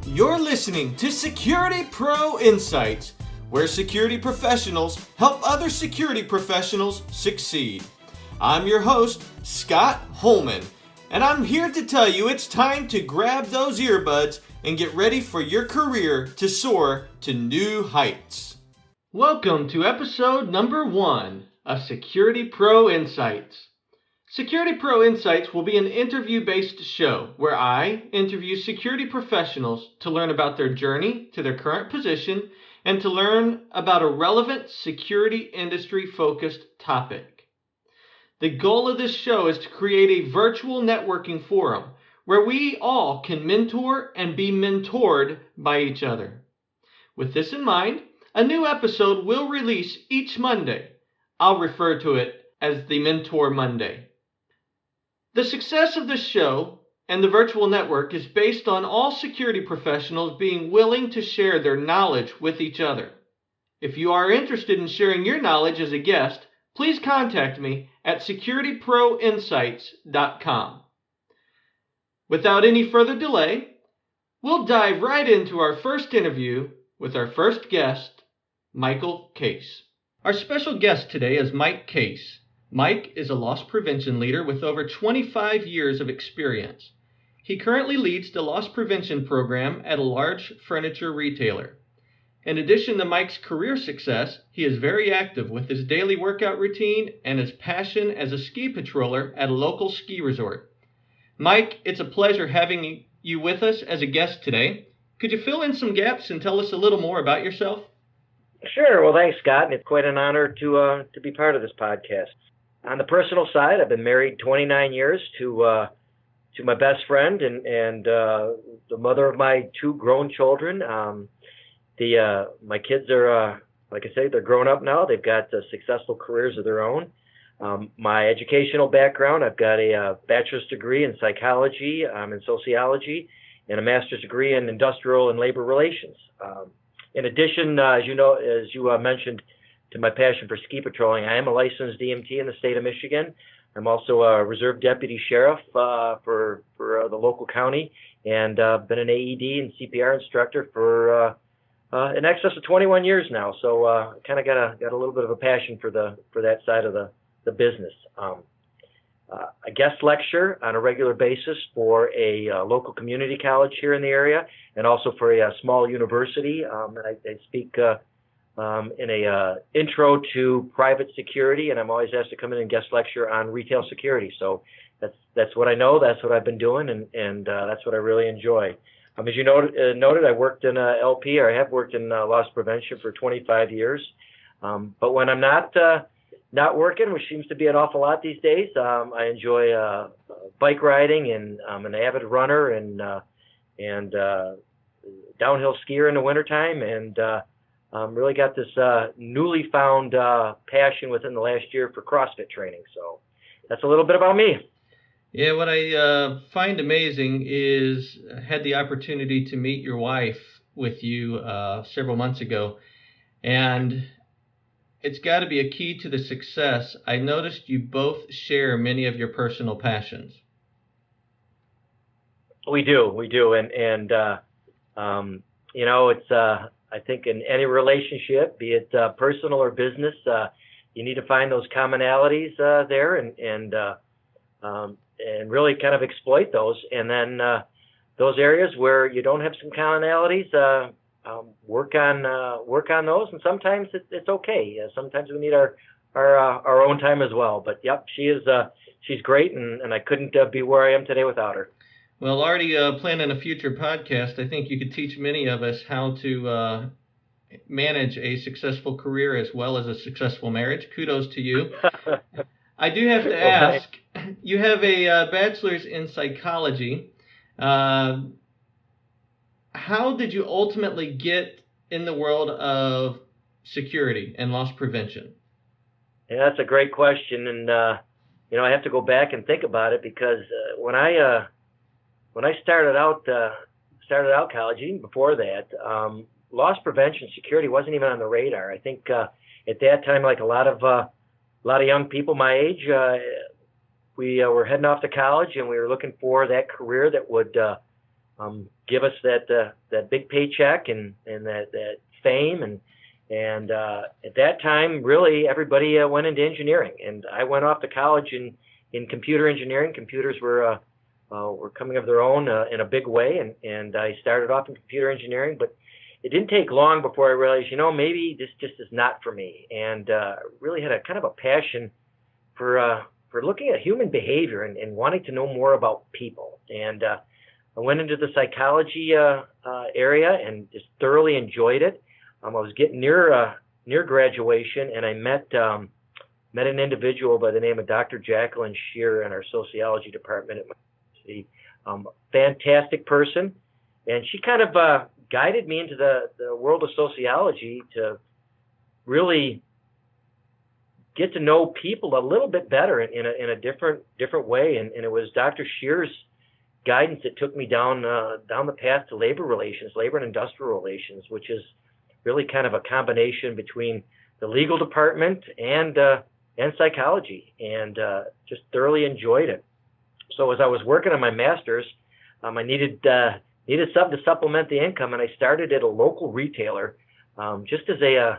You're listening to Security Pro Insights, where security professionals help other security professionals succeed. I'm your host, Scott Holman, and I'm here to tell you it's time to grab those earbuds and get ready for your career to soar to new heights. Welcome to episode number 1 of Security Pro Insights. Security Pro Insights will be an interview-based show where I interview security professionals to learn about their journey to their current position and to learn about a relevant security industry-focused topic. The goal of this show is to create a virtual networking forum where we all can mentor and be mentored by each other. With this in mind, a new episode will release each Monday. I'll refer to it as the Mentor Monday. The success of this show and the virtual network is based on all security professionals being willing to share their knowledge with each other. If you are interested in sharing your knowledge as a guest, please contact me at securityproinsights.com. Without any further delay, we'll dive right into our first interview with our first guest, Michael Case. Our special guest today is Mike Case. Mike is a loss prevention leader with over 25 years of experience. He currently leads the loss prevention program at a large furniture retailer. In addition to Mike's career success, he is very active with his daily workout routine and his passion as a ski patroller at a local ski resort. Mike, it's a pleasure having you with us as a guest today. Could you fill in some gaps and tell us a little more about yourself? Sure. Well, thanks, Scott. It's quite an honor to be part of this podcast. On the personal side, I've been married 29 years to my best friend and the mother of my 2 grown children. My kids are, like I say, they're grown up now. They've got successful careers of their own. My educational background, I've got a bachelor's degree in psychology and sociology and a master's degree in industrial and labor relations. In addition, as you mentioned, to my passion for ski patrolling, I am a licensed EMT in the state of Michigan. I'm also a reserve deputy sheriff for the local county, and been an AED and CPR instructor for in excess of 21 years now. So kind of got a little bit of a passion for that side of the business. I guest lecture on a regular basis for a local community college here in the area, and also for a small university. And I speak in a intro to private security, and I'm always asked to come in and guest lecture on retail security. So that's what I know. That's what I've been doing, and that's what I really enjoy. As you noted, I worked in LP, or I have worked in loss prevention for 25 years. But when I'm not working, which seems to be an awful lot these days, I enjoy bike riding, and I'm an avid runner and downhill skier in the wintertime, and really got this newly found passion within the last year for CrossFit training. So that's a little bit about me. Yeah, what I find amazing is I had the opportunity to meet your wife with you several months ago, and it's got to be a key to the success. I noticed you both share many of your personal passions. We do, and it's I think in any relationship, be it personal or business, you need to find those commonalities there and really kind of exploit those. And then those areas where you don't have some commonalities, work on those. And sometimes it's okay. Sometimes we need our own time as well. But yep, she's great, and I couldn't be where I am today without her. Well, already planning a future podcast, I think you could teach many of us how to manage a successful career as well as a successful marriage. Kudos to you. I do have to ask, you have a bachelor's in psychology. How did you ultimately get in the world of security and loss prevention? Yeah, that's a great question. And, I have to go back and think about it, because when I started out college, even before that, loss prevention security wasn't even on the radar. I think at that time, like a lot of young people my age, we were heading off to college, and we were looking for that career that would give us that big paycheck and that fame. And at that time, really, everybody went into engineering. And I went off to college in computer engineering. Computers were coming of their own in a big way. And I started off in computer engineering. But it didn't take long before I realized, maybe this just is not for me. And really had a kind of a passion for looking at human behavior and wanting to know more about people. And I went into the psychology area and just thoroughly enjoyed it. I was getting near graduation, and I met an individual by the name of Dr. Jacqueline Shear in our sociology department at my university. Fantastic person, and she kind of guided me into the world of sociology to really get to know people a little bit better in a different way. And it was Dr. Shear's guidance that took me down the path to labor and industrial relations, which is really kind of a combination between the legal department and psychology, and just thoroughly enjoyed it. So as I was working on my master's, I needed something to supplement the income, and I started at a local retailer, just as a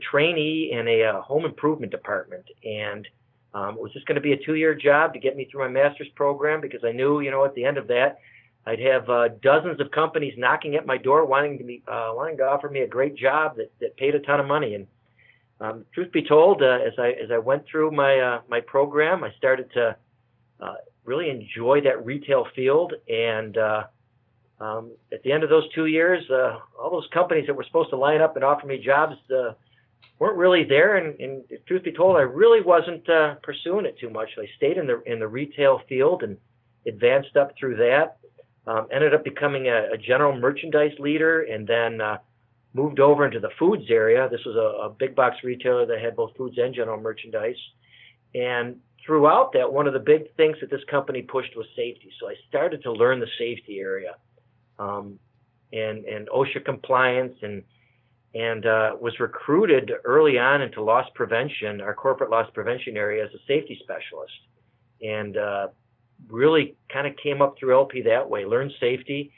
trainee in a home improvement department. And it was just going to be a 2-year job to get me through my master's program, because I knew, at the end of that, I'd have dozens of companies knocking at my door wanting to offer me a great job that paid a ton of money. And truth be told, as I went through my program, I started to really enjoy that retail field. And at the end of those 2 years, all those companies that were supposed to line up and offer me jobs weren't really there. And truth be told, I really wasn't pursuing it too much. I stayed in the retail field and advanced up through that. Ended up becoming a general merchandise leader, and then moved over into the foods area. This was a big box retailer that had both foods and general merchandise. And throughout that, one of the big things that this company pushed was safety. So I started to learn the safety area, and OSHA compliance, and was recruited early on into loss prevention, our corporate loss prevention area, as a safety specialist. And really kind of came up through LP that way, learned safety,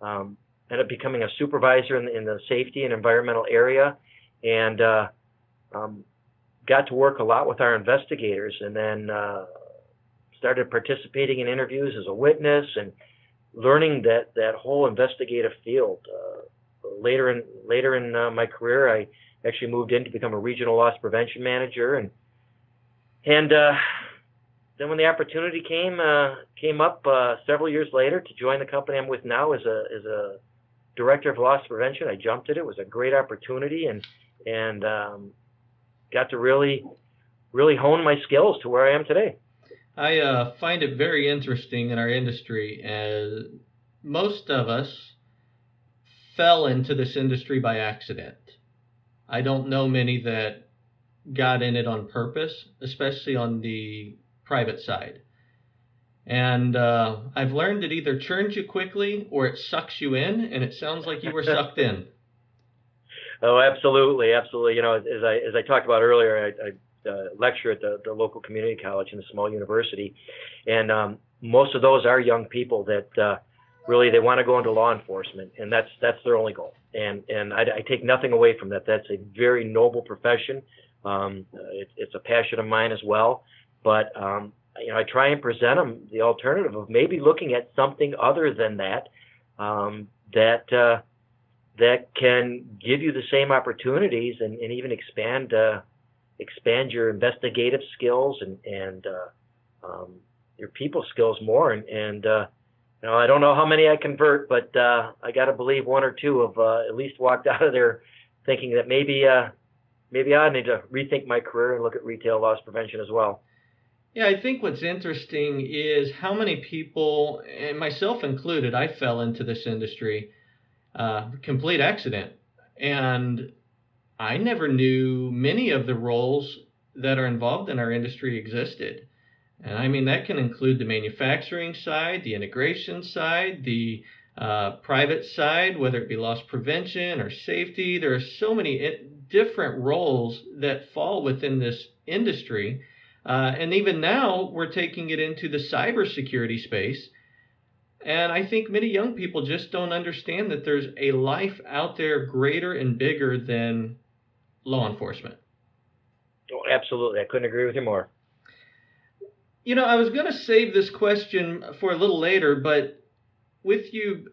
ended up becoming a supervisor in the safety and environmental area, and got to work a lot with our investigators, and then started participating in interviews as a witness and learning that whole investigative field. Later in my career, I actually moved in to become a regional loss prevention manager, and then when the opportunity came up several years later to join the company I'm with now as a director of loss prevention, I jumped at it. It was a great opportunity, and got to really hone my skills to where I am today. I find it very interesting in our industry, as most of us fell into this industry by accident. I don't know many that got in it on purpose, especially on the private side. And I've learned it either churns you quickly or it sucks you in, and it sounds like you were sucked in. Oh, absolutely. As I talked about earlier, I lecture at the local community college in a small university, and most of those are young people that really they want to go into law enforcement, and that's their only goal. And I take nothing away from that. That's a very noble profession. It's a passion of mine as well. But I try and present them the alternative of maybe looking at something other than that, that can give you the same opportunities and even expand your investigative skills and your people skills more. And I don't know how many I convert, but I got to believe one or two have at least walked out of there thinking that maybe I need to rethink my career and look at retail loss prevention as well. Yeah, I think what's interesting is how many people, and myself included, I fell into this industry, complete accident. And I never knew many of the roles that are involved in our industry existed. And I mean, that can include the manufacturing side, the integration side, the private side, whether it be loss prevention or safety. There are so many different roles that fall within this industry. And even now, we're taking it into the cybersecurity space. And I think many young people just don't understand that there's a life out there greater and bigger than law enforcement. Oh, absolutely. I couldn't agree with you more. You know, I was going to save this question for a little later, but with you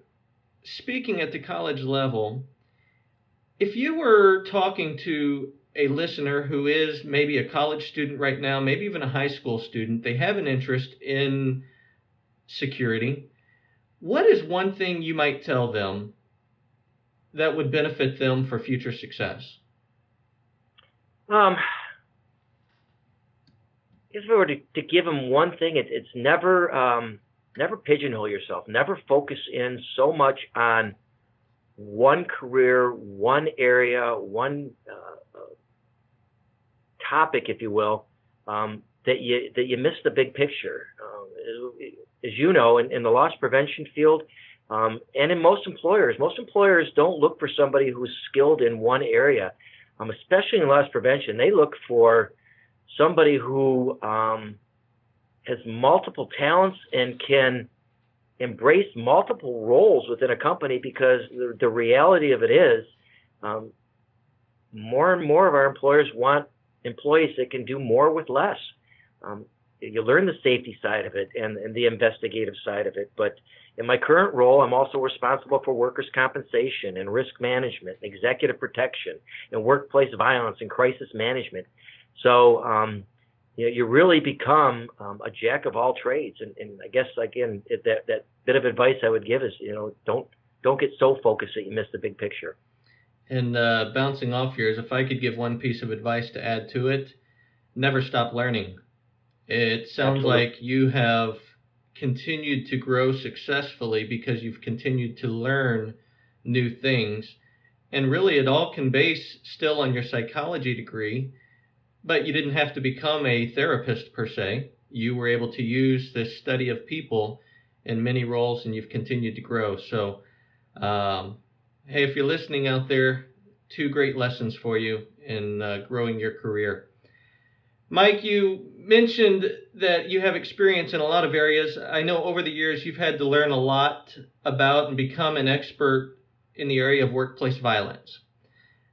speaking at the college level, if you were talking to a listener who is maybe a college student right now, maybe even a high school student, they have an interest in security, what is one thing you might tell them that would benefit them for future success? If I were to give them one thing, it's never pigeonhole yourself. Never focus in so much on one career, one area, one topic, if you will, that you miss the big picture. As you know, in the loss prevention field, and in most employers don't look for somebody who's skilled in one area, especially in loss prevention. They look for somebody who has multiple talents and can embrace multiple roles within a company, because the reality of it is more and more of our employers want employees that can do more with less. You learn the safety side of it and the investigative side of it. But in my current role, I'm also responsible for workers' compensation and risk management, executive protection, and workplace violence and crisis management. So you really become a jack of all trades. And I guess, again, that bit of advice I would give is, don't get so focused that you miss the big picture. And bouncing off yours, if I could give one piece of advice to add to it, never stop learning. It sounds Absolutely. like you have continued to grow successfully because you've continued to learn new things. And really, it all can base still on your psychology degree, but you didn't have to become a therapist per se. You were able to use this study of people in many roles, and you've continued to grow. So, hey, if you're listening out there, 2 great lessons for you in growing your career. Mike, you mentioned that you have experience in a lot of areas. I know over the years you've had to learn a lot about and become an expert in the area of workplace violence.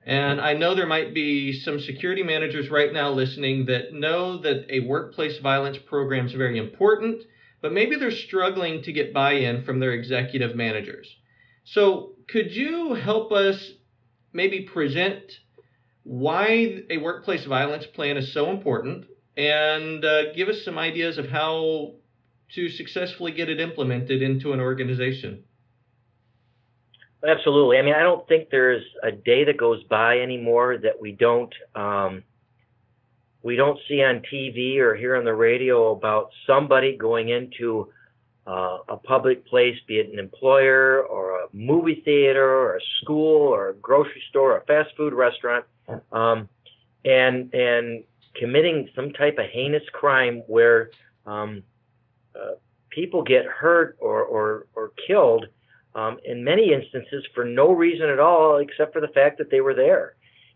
And I know there might be some security managers right now listening that know that a workplace violence program is very important, but maybe they're struggling to get buy-in from their executive managers. So could you help us maybe present why a workplace violence plan is so important, and give us some ideas of how to successfully get it implemented into an organization? Absolutely. I mean, I don't think there's a day that goes by anymore that we don't see on TV or hear on the radio about somebody going into a public place, be it an employer or a movie theater or a school or a grocery store or a fast food restaurant, and committing some type of heinous crime where people get hurt or killed, in many instances for no reason at all except for the fact that they were there.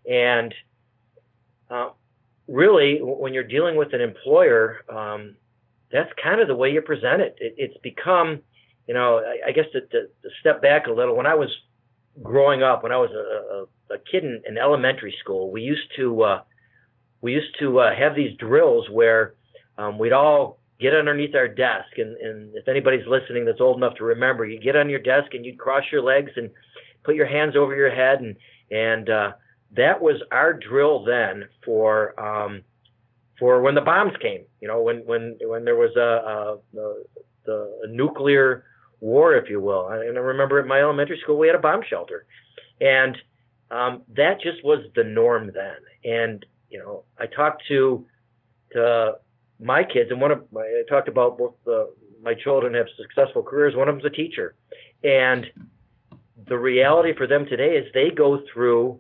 And really, when you're dealing with an employer, that's kind of the way you present it. It's become, I guess to step back a little, when I was growing up, when I was a kid in elementary school, we used to have these drills where we'd all get underneath our desk, and if anybody's listening that's old enough to remember, you get on your desk and you'd cross your legs and put your hands over your head, and that was our drill then for when the bombs came. When there was a nuclear war, if you will. And I remember at my elementary school we had a bomb shelter, and that just was the norm then. And I talked to my kids, and I talked about both my children have successful careers. One of them's a teacher, and the reality for them today is they go through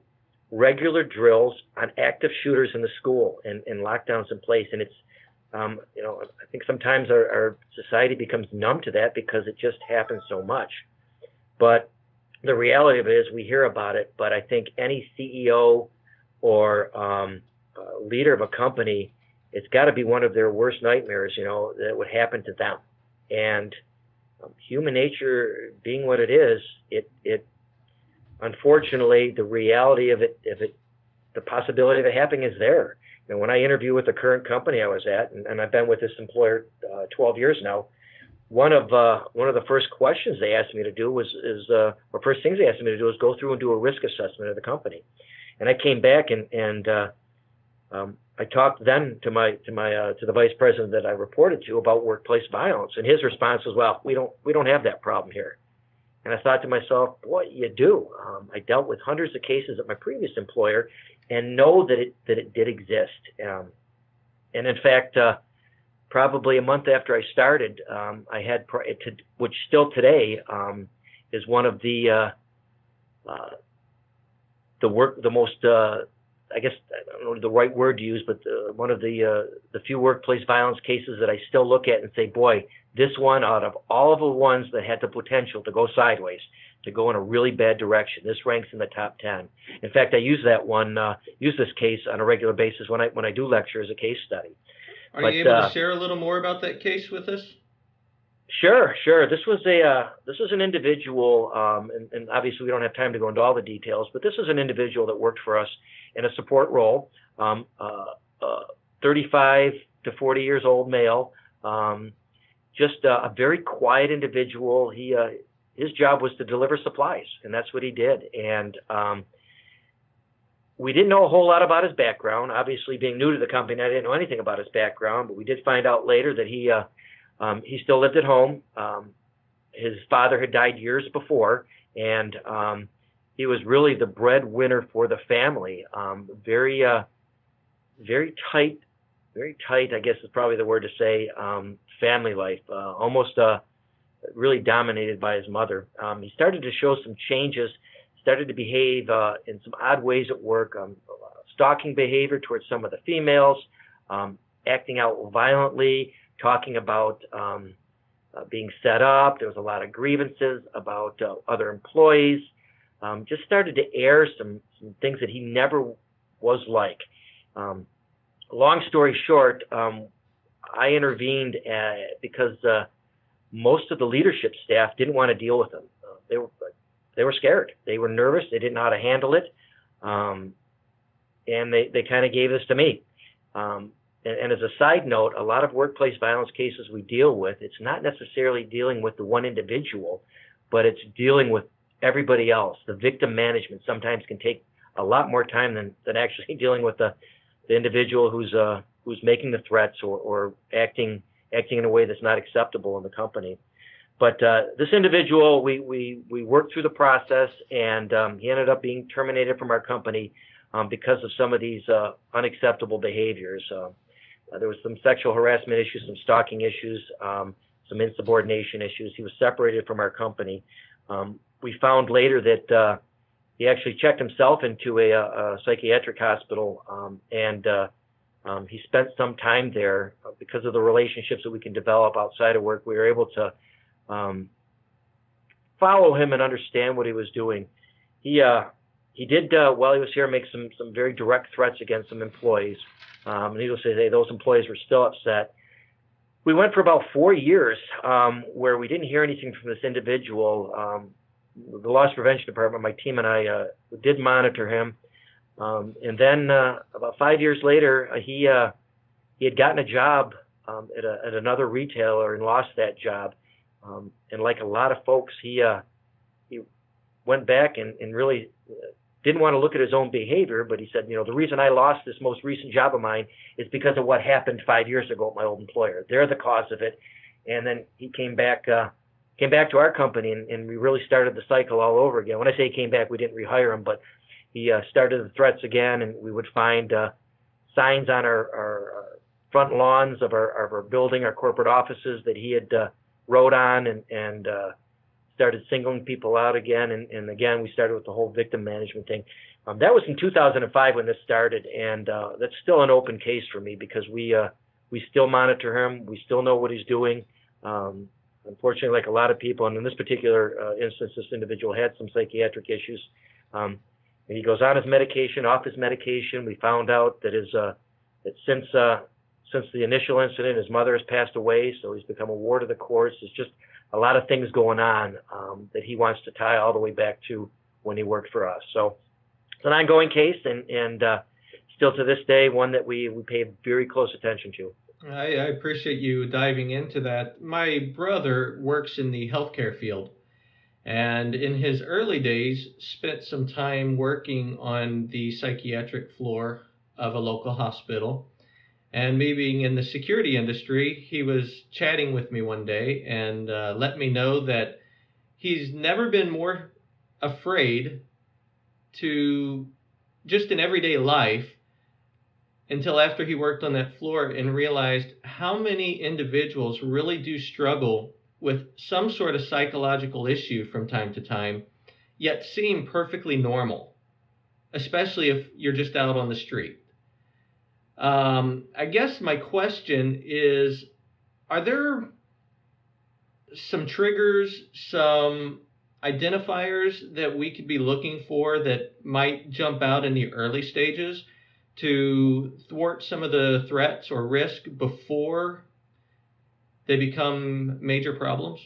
regular drills on active shooters in the school and lockdowns in place. And it's I think sometimes our society becomes numb to that because it just happens so much. But the reality of it is we hear about it, but I think any CEO or leader of a company, it's got to be one of their worst nightmares, that would happen to them. And human nature being what it is, it unfortunately, the reality of it, the possibility of it happening is there. And when I interview with the current company I was at, and I've been with this employer 12 years now, one of the first questions they asked me to do or first things they asked me to do was go through and do a risk assessment of the company. And I came back and I talked then to the vice president that I reported to about workplace violence, and his response was, "Well, we don't have that problem here." And I thought to myself, "Boy, you do." I dealt with hundreds of cases at my previous employer, and know that it did exist. And in fact, probably a month after I started, I had which still today is one of the most I guess I don't know the right word to use, but one of the few workplace violence cases that I still look at and say, boy, this one out of all of the ones that had the potential to go sideways, to go in a really bad direction, this ranks in the top 10. In fact, I use this case on a regular basis when I do lecture as a case study. Are you able to share a little more about that case with us? Sure. This was an individual, and obviously we don't have time to go into all the details, but this is an individual that worked for us in a support role, 35 to 40 years old male, just a very quiet individual. His job was to deliver supplies, and that's what he did. And we didn't know a whole lot about his background. Obviously, being new to the company, I didn't know anything about his background, but we did find out later that he still lived at home. His father had died years before, and he was really the breadwinner for the family. Very tight, I guess is probably the word to say, family life, almost really dominated by his mother. He started to show some changes, started to behave in some odd ways at work, stalking behavior towards some of the females, acting out violently, talking about being set up. There was a lot of grievances about other employees. Just started to air some things that he never was like. Long story short, I intervened because most of the leadership staff didn't want to deal with him. They were scared. They were nervous. They didn't know how to handle it. And they kind of gave this to me. And as a side note, a lot of workplace violence cases we deal with, it's not necessarily dealing with the one individual, but it's dealing with everybody else. The victim management sometimes can take a lot more time than actually dealing with the individual who's making the threats or acting in a way that's not acceptable in the company. But this individual, we worked through the process, and he ended up being terminated from our company because of some of these unacceptable behaviors. There was some sexual harassment issues, some stalking issues, some insubordination issues. He was separated from our company. We found later that he actually checked himself into a psychiatric hospital, and he spent some time there. Because of the relationships that we can develop outside of work, we were able to follow him and understand what he was doing. He did, while he was here, make some very direct threats against some employees. Needless to say, those employees were still upset. We went for about 4 years where we didn't hear anything from this individual. The Loss Prevention Department, my team and I, did monitor him. And then about 5 years later, he had gotten a job at another retailer and lost that job. And like a lot of folks, he went back and really didn't want to look at his own behavior, but he said, the reason I lost this most recent job of mine is because of what happened 5 years ago at my old employer. They're the cause of it. And then he came back to our company, and we really started the cycle all over again. When I say he came back, we didn't rehire him, but he started the threats again, and we would find signs on our front lawns of our building, our corporate offices, that he had wrote on and started singling people out again. And again, we started with the whole victim management thing. That was in 2005 when this started, and that's still an open case for me because we still monitor him. We still know what he's doing. Unfortunately, like a lot of people, and in this particular instance, this individual had some psychiatric issues. He goes on his medication, off his medication. We found out that since the initial incident, his mother has passed away, so he's become a ward of the courts. It's just a lot of things going on that he wants to tie all the way back to when he worked for us. So it's an ongoing case, and still to this day, one that we pay very close attention to. I appreciate you diving into that. My brother works in the healthcare field, and in his early days spent some time working on the psychiatric floor of a local hospital. And me being in the security industry, he was chatting with me one day and let me know that he's never been more afraid to, just in everyday life, until after he worked on that floor and realized how many individuals really do struggle with some sort of psychological issue from time to time, yet seem perfectly normal, especially if you're just out on the street. I guess my question is, are there some triggers, some identifiers that we could be looking for that might jump out in the early stages to thwart some of the threats or risk before they become major problems?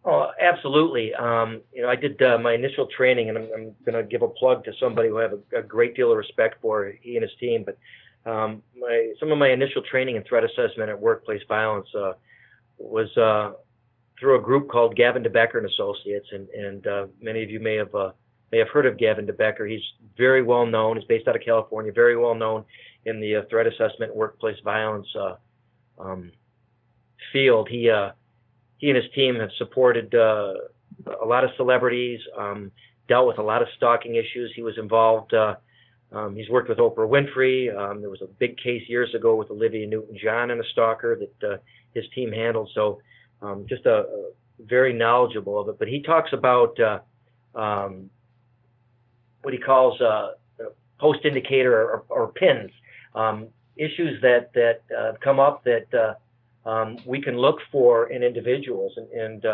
Oh, absolutely. I did my initial training, and I'm going to give a plug to somebody who I have a great deal of respect for, he and his team. But some of my initial training in threat assessment at workplace violence was through a group called Gavin de Becker and Associates, and many of you may have heard of Gavin de Becker. He's very well known. He's based out of California, very well known in the threat assessment workplace violence field. He and his team have supported a lot of celebrities, dealt with a lot of stalking issues. He was involved. He's worked with Oprah Winfrey. There was a big case years ago with Olivia Newton-John and a stalker that his team handled. So just a very knowledgeable of it. But he talks about what he calls post indicator or pins, issues that come up that we can look for in individuals. And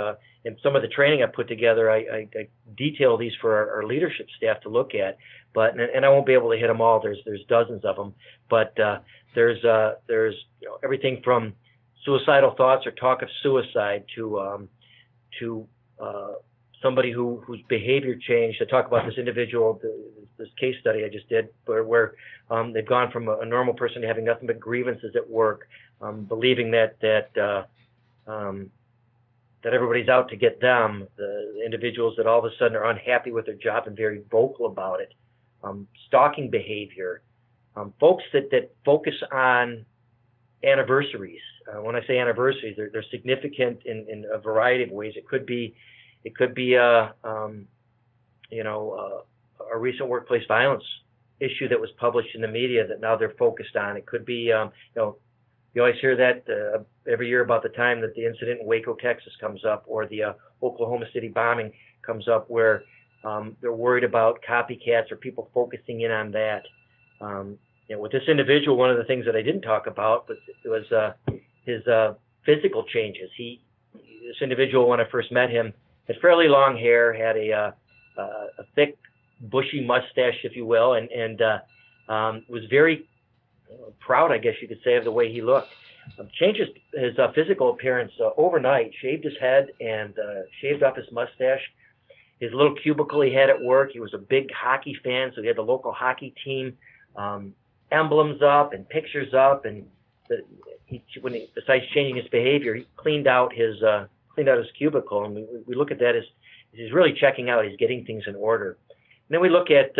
in some of the training I put together, I detail these for our leadership staff to look at. But and I won't be able to hit them all. There's dozens of them. But there's everything from suicidal thoughts or talk of suicide to somebody whose behavior changed. I talk about this individual, this case study I just did, where they've gone from a normal person to having nothing but grievances at work, believing that everybody's out to get them, the individuals that all of a sudden are unhappy with their job and very vocal about it, stalking behavior, folks that focus on anniversaries. When I say anniversaries, they're significant in a variety of ways. It could be a recent workplace violence issue that was published in the media that now they're focused on. It could be, you always hear that every year about the time that the incident in Waco, Texas comes up, or the Oklahoma City bombing comes up, where they're worried about copycats or people focusing in on that. With this individual, one of the things that I didn't talk about was his physical changes. This individual, when I first met him, had fairly long hair, had a thick, bushy mustache, if you will, and was very proud, I guess you could say, of the way he looked. Changed his physical appearance overnight, shaved his head and shaved off his mustache. His little cubicle he had at work, he was a big hockey fan, so he had the local hockey team emblems up and pictures up. And besides changing his behavior, he cleaned out his cubicle, and we look at that as he's really checking out. He's getting things in order. And then we look at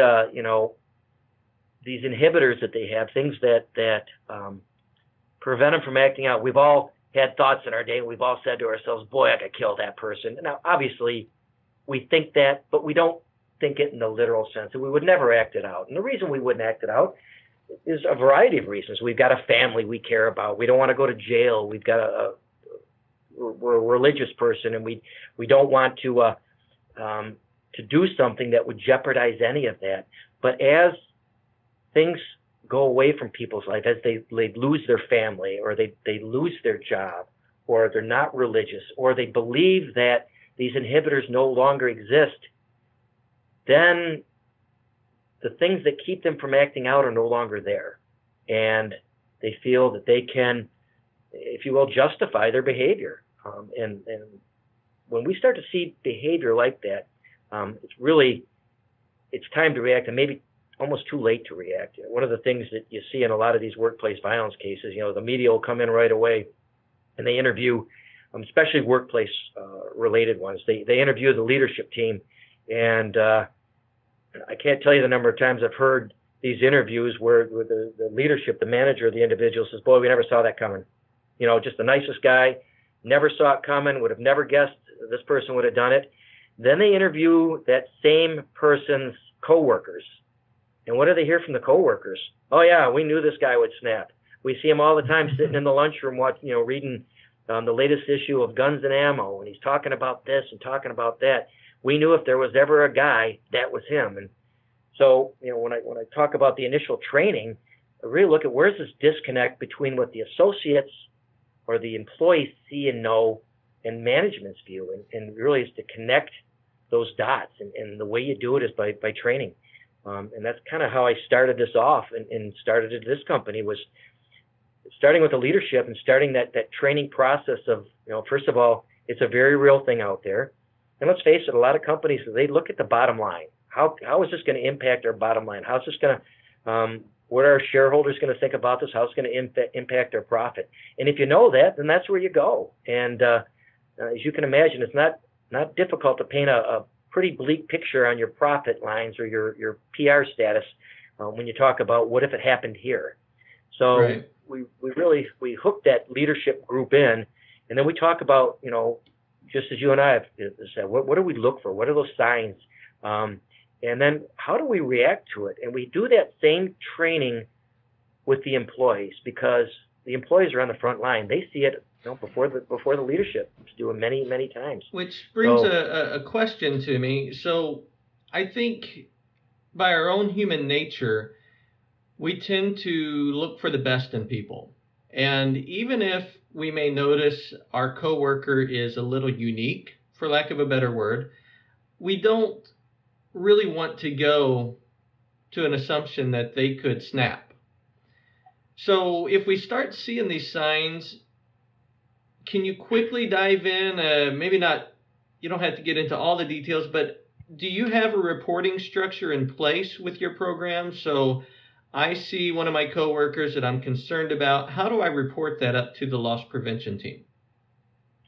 these inhibitors that they have, things that prevent them from acting out. We've all had thoughts in our day, and we've all said to ourselves, "Boy, I could kill that person." Now, obviously, we think that, but we don't think it in the literal sense, and we would never act it out. And the reason we wouldn't act it out is a variety of reasons. We've got a family we care about. We don't want to go to jail. We've got we're a religious person, and we don't want to do something that would jeopardize any of that. But as things go away from people's life, as they lose their family, or they lose their job, or they're not religious, or they believe that these inhibitors no longer exist, then the things that keep them from acting out are no longer there. And they feel that they can, if you will, justify their behavior. And when we start to see behavior like that, it's time to react, and maybe almost too late to react. One of the things that you see in a lot of these workplace violence cases, the media will come in right away and they interview, especially workplace related ones. They interview the leadership team, and I can't tell you the number of times I've heard these interviews where the leadership, the manager of the individual says, boy, we never saw that coming. Just the nicest guy, never saw it coming, would have never guessed this person would have done it. Then they interview that same person's coworkers. And what do they hear from the coworkers? Oh yeah, we knew this guy would snap. We see him all the time sitting in the lunchroom reading the latest issue of Guns and Ammo, and he's talking about this and talking about that. We knew if there was ever a guy, that was him. And so, when I talk about the initial training, I really look at where's this disconnect between what the associates or the employees see and know and management's view, and really is to connect those dots. And the way you do it is by training. And that's kind of how I started this off and started at this company, was starting with the leadership and starting that training process of, first of all, it's a very real thing out there. And let's face it, a lot of companies, they look at the bottom line. How is this going to impact our bottom line? How's this going to, what are our shareholders going to think about this? How's it going to impact our profit? And if you know that, then that's where you go. And as you can imagine, it's not difficult to paint a pretty bleak picture on your profit lines or your PR status when you talk about what if it happened here. So right. we hook that leadership group in, and then we talk about, just as you and I have said, what do we look for? What are those signs? And then how do we react to it? And we do that same training with the employees, because the employees are on the front line. They see it before the leadership is doing many times. Which brings a question to me. So I think by our own human nature, we tend to look for the best in people. And even if we may notice our coworker is a little unique, for lack of a better word, we don't really want to go to an assumption that they could snap. So if we start seeing these signs, can you quickly dive in? Maybe not, you don't have to get into all the details, but do you have a reporting structure in place with your program? So I see one of my coworkers that I'm concerned about. How do I report that up to the loss prevention team?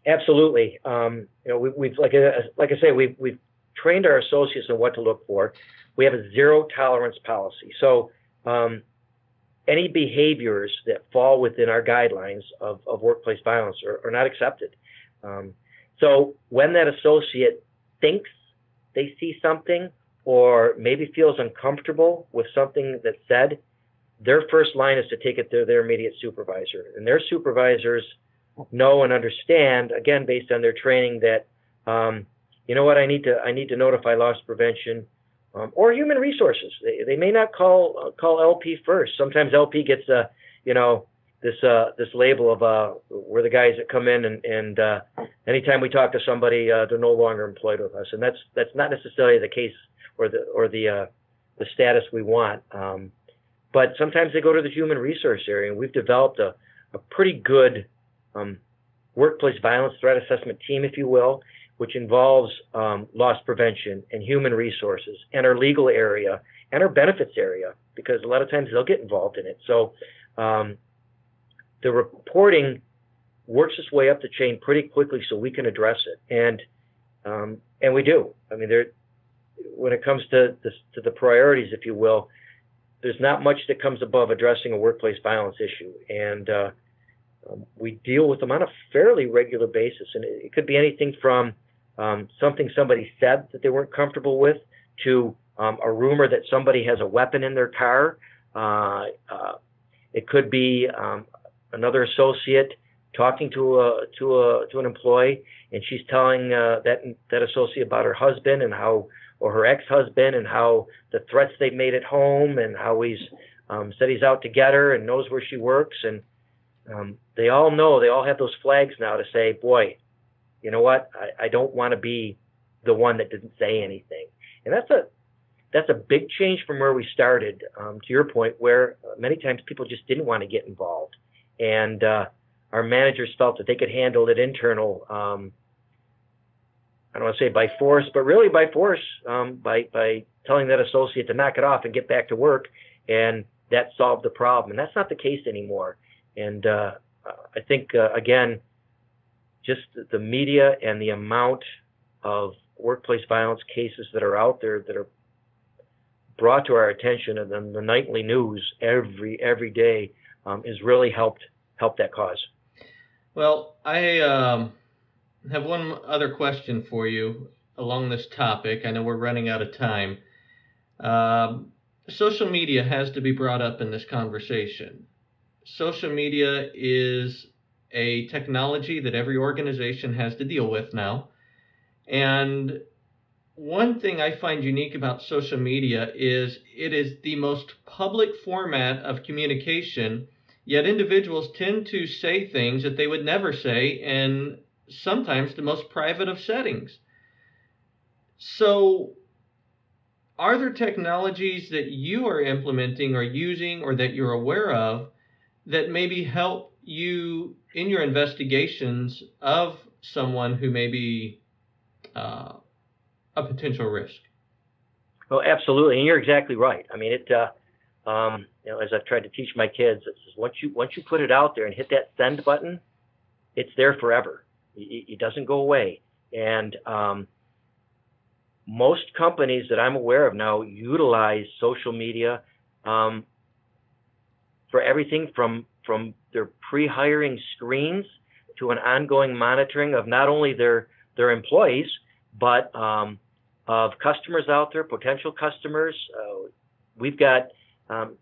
Absolutely. We've like I say, we've trained our associates on what to look for. We have a zero tolerance policy. So any behaviors that fall within our guidelines of workplace violence are not accepted. So when that associate thinks they see something or maybe feels uncomfortable with something that's said, their first line is to take it to their immediate supervisor. And their supervisors know and understand, again, based on their training, that, you know what, I need to notify loss prevention or human resources. They may not call LP first. Sometimes LP gets this label of we're the guys that come in and anytime we talk to somebody, they're no longer employed with us, and that's not necessarily the case or the status we want. But sometimes they go to the human resource area, and we've developed a pretty good workplace violence threat assessment team, if you will, which involves loss prevention and human resources and our legal area and our benefits area, because a lot of times they'll get involved in it. So the reporting works its way up the chain pretty quickly so we can address it. And we do. I mean, when it comes to the priorities, if you will, there's not much that comes above addressing a workplace violence issue. And we deal with them on a fairly regular basis. And it could be anything from something somebody said that they weren't comfortable with to a rumor that somebody has a weapon in their car. It could be another associate talking to an employee, and she's telling that associate about her husband and or her ex-husband, and how the threats they've made at home, and how he's said he's out to get her and knows where she works. And they all know, they all have those flags now to say, boy, you know what? I don't want to be the one that didn't say anything. And that's a big change from where we started, to your point, where many times people just didn't want to get involved. And our managers felt that they could handle it internal. I don't want to say by force, but really by force, by telling that associate to knock it off and get back to work, and that solved the problem. And that's not the case anymore. And I think, again, just the media and the amount of workplace violence cases that are out there that are brought to our attention, and then the nightly news every day has really helped that cause. Well, I have one other question for you along this topic. I know we're running out of time. Social media has to be brought up in this conversation. Social media is a technology that every organization has to deal with now. And one thing I find unique about social media is it is the most public format of communication, yet individuals tend to say things that they would never say in sometimes the most private of settings. So, are there technologies that you are implementing or using or that you're aware of that maybe help you in your investigations of someone who may be a potential risk? Well, absolutely, and you're exactly right. I mean, as I've tried to teach my kids, it's just once you put it out there and hit that send button, it's there forever. It doesn't go away. And most companies that I'm aware of now utilize social media for everything from their pre-hiring screens to an ongoing monitoring of not only their employees, but of customers out there, potential customers. We've got an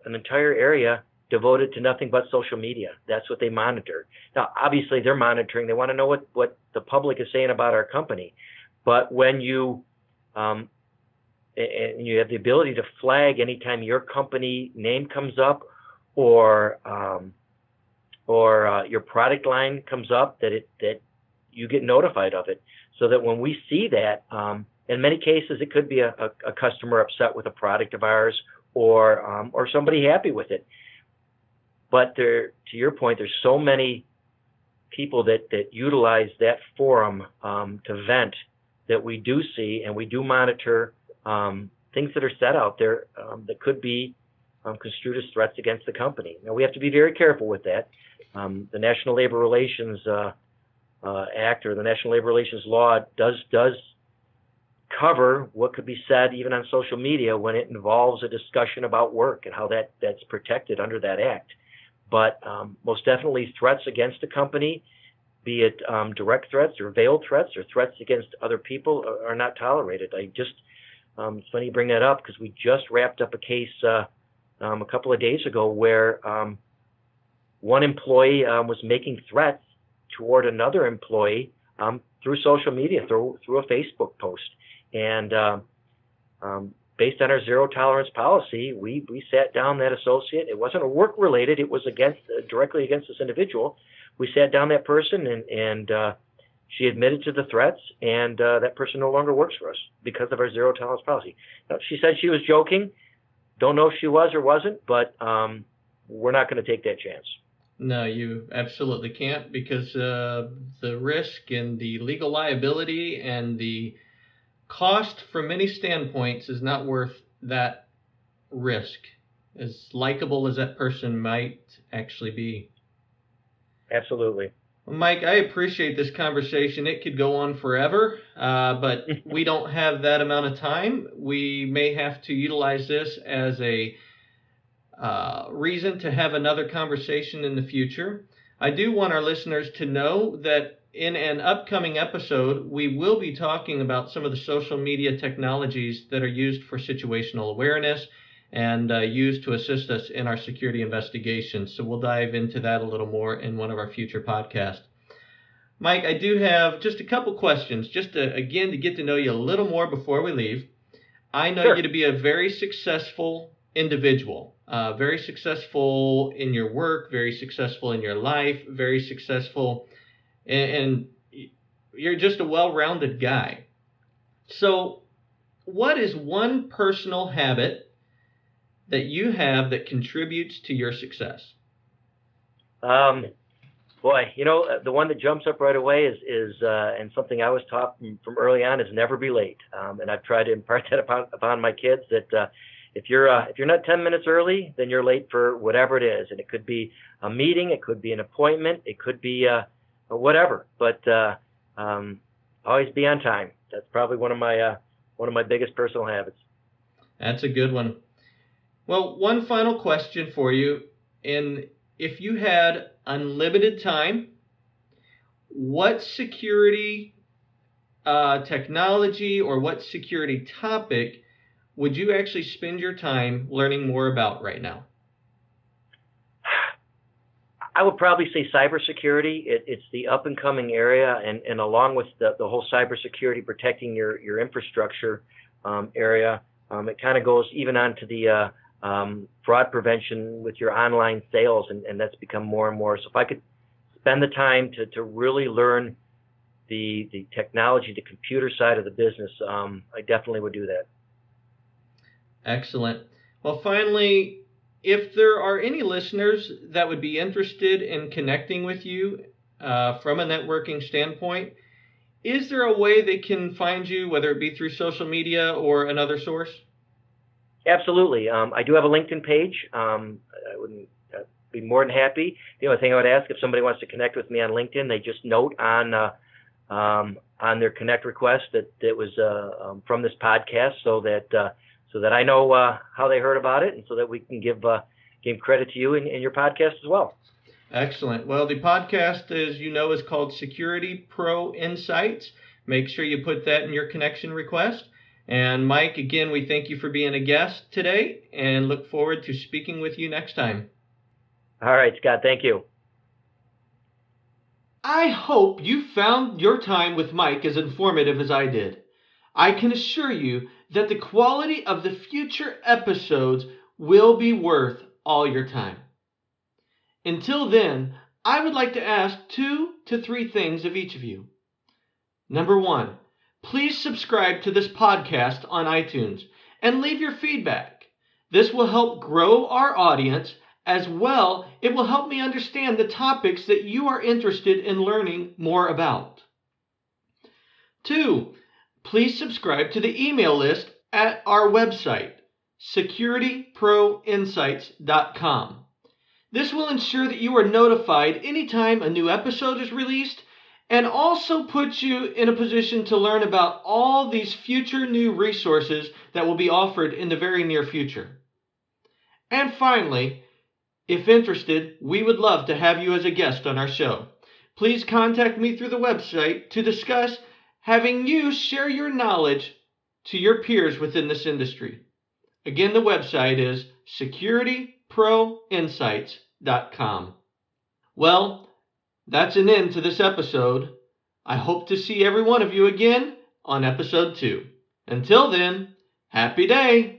entire area devoted to nothing but social media. That's what they monitor. Now, obviously, they're monitoring. They want to know what the public is saying about our company. But when you and you have the ability to flag anytime your company name comes up or your product line comes up, that you get notified of it, so that when we see that, in many cases it could be a customer upset with a product of ours or somebody happy with it. But to your point, there's so many people that utilize that forum to vent that we do see, and we do monitor things that are said out there that could be construed as threats against the company. Now, we have to be very careful with that. The National Labor Relations Act, or the National Labor Relations Law, does cover what could be said even on social media when it involves a discussion about work and how that's protected under that act. But most definitely, threats against a company, be it direct threats or veiled threats or threats against other people, are not tolerated. It's funny you bring that up, because we just wrapped up a case a couple of days ago where one employee was making threats toward another employee through social media, through a Facebook post. And based on our zero tolerance policy, we sat down that associate. It wasn't work related. It was directly against this individual. We sat down that person, and she admitted to the threats, and that person no longer works for us because of our zero tolerance policy. Now, she said she was joking. Don't know if she was or wasn't, but we're not going to take that chance. No, you absolutely can't, because the risk and the legal liability and the cost from many standpoints is not worth that risk, as likable as that person might actually be. Absolutely. Well, Mike, I appreciate this conversation. It could go on forever, but we don't have that amount of time. We may have to utilize this as a reason to have another conversation in the future. I do want our listeners to know that in an upcoming episode, we will be talking about some of the social media technologies that are used for situational awareness and used to assist us in our security investigations. So we'll dive into that a little more in one of our future podcasts. Mike, I do have just a couple questions, just to get to know you a little more before we leave. I know you to be a very successful individual, very successful in your work, very successful in your life, very successful, and you're just a well-rounded guy. So what is one personal habit that you have that contributes to your success? Boy, the one that jumps up right away is and something I was taught from early on is never be late. And I've tried to impart that upon my kids that if you're not 10 minutes early, then you're late for whatever it is, and it could be a meeting, it could be an appointment, it could be whatever. But always be on time. That's probably one of my biggest personal habits. That's a good one. Well, one final question for you. And if you had unlimited time, what security technology or what security topic would you actually spend your time learning more about right now? I would probably say cybersecurity. It's the up and coming area, and along with the whole cybersecurity protecting your infrastructure area, it kind of goes even onto the fraud prevention with your online sales, and that's become more and more. So if I could spend the time to really learn the technology, the computer side of the business, I definitely would do that. Excellent. Well, finally, if there are any listeners that would be interested in connecting with you from a networking standpoint, is there a way they can find you, whether it be through social media or another source? Absolutely. I do have a LinkedIn page. I would be more than happy. The only thing I would ask, if somebody wants to connect with me on LinkedIn, they just note on their connect request that it was from this podcast, so that I know how they heard about it, and so that we can give credit to you in your podcast as well. Excellent. Well, the podcast, as you know, is called Security Pro Insights. Make sure you put that in your connection request. And Mike, again, we thank you for being a guest today and look forward to speaking with you next time. All right, Scott, thank you. I hope you found your time with Mike as informative as I did. I can assure you that the quality of the future episodes will be worth all your time. Until then, I would like to ask 2 to 3 things of each of you. Number 1, please subscribe to this podcast on iTunes and leave your feedback. This will help grow our audience. As well, it will help me understand the topics that you are interested in learning more about. 2, please subscribe to the email list at our website, securityproinsights.com. This will ensure that you are notified anytime a new episode is released, and also puts you in a position to learn about all these future new resources that will be offered in the very near future. And finally, if interested, we would love to have you as a guest on our show. Please contact me through the website to discuss having you share your knowledge to your peers within this industry. Again, the website is securityproinsights.com. Well, that's an end to this episode. I hope to see every one of you again on episode 2. Until then, happy day!